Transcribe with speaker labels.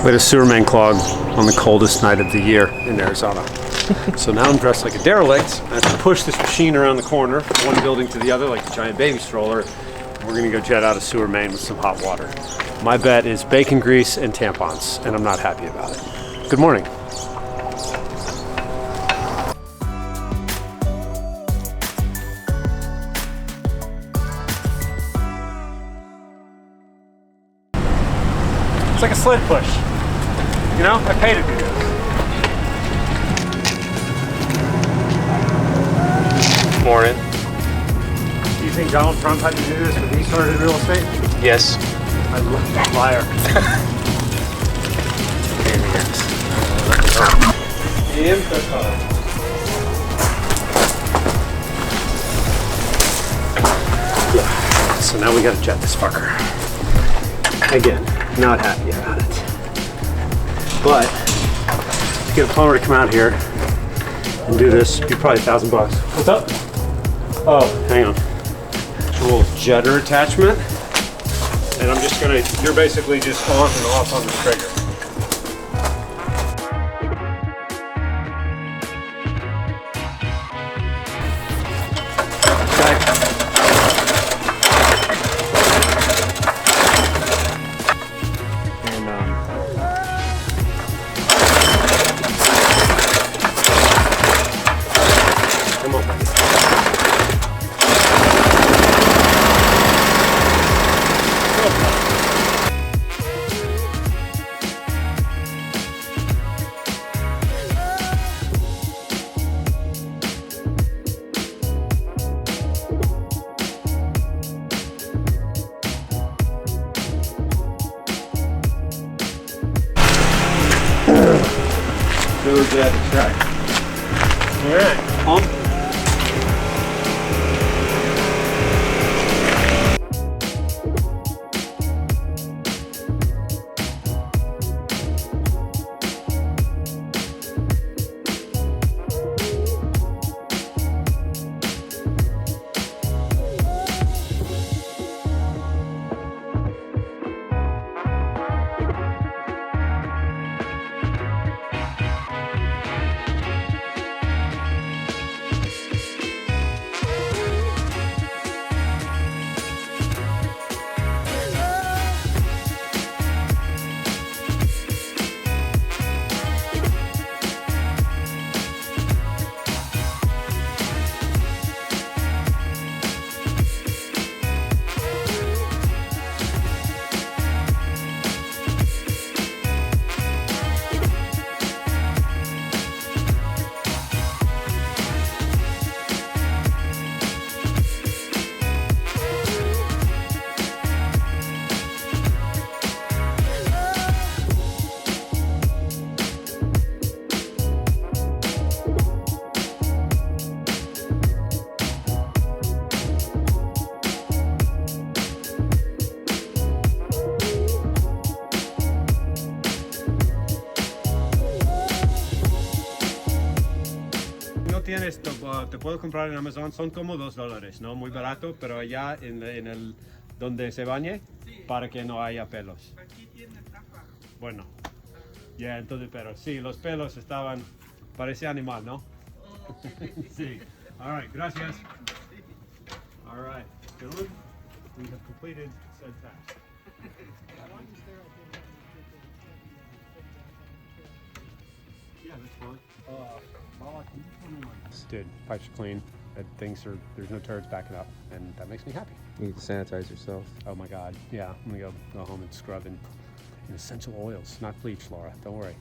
Speaker 1: We had a sewer main clog on the coldest night of the year in Arizona. So now I'm dressed like a derelict. I have to push this machine around the corner from one building to the other like a giant baby stroller. And we're gonna go jet out a sewer main with some hot water. My bet is bacon grease and tampons, and I'm not happy about it. Good morning. It's like a sled push. You know, I paid to do this.
Speaker 2: Morning.
Speaker 1: Do you think Donald Trump had to do this when he started real estate?
Speaker 2: Yes.
Speaker 1: I'm a liar. So now we gotta jet this fucker. Again, not happy about it. But to get a plumber to come out here and do this, it'd be probably $1,000 bucks. What's up? Oh, hang on. A little jetter attachment. And I'm just gonna, you're basically just on and off on the trigger. Go jet track. All right, pump. Tienes, te puedo comprar en Amazon, son como $2, ¿no? Muy barato, pero allá en el donde se bañe, para que no haya pelos.
Speaker 3: Aquí tiene tapa.
Speaker 1: Bueno, ya entonces, pero sí, los pelos estaban, parecía animal, ¿no? Sí. All right, gracias. All right, gentlemen, we have completed said task. Yeah, that's fine. Dude, pipes are clean. There's no turds backing up, and that makes me happy.
Speaker 2: You need to sanitize yourself.
Speaker 1: Oh my God, yeah, I'm gonna go home and scrub in essential oils, not bleach, Laura. Don't worry.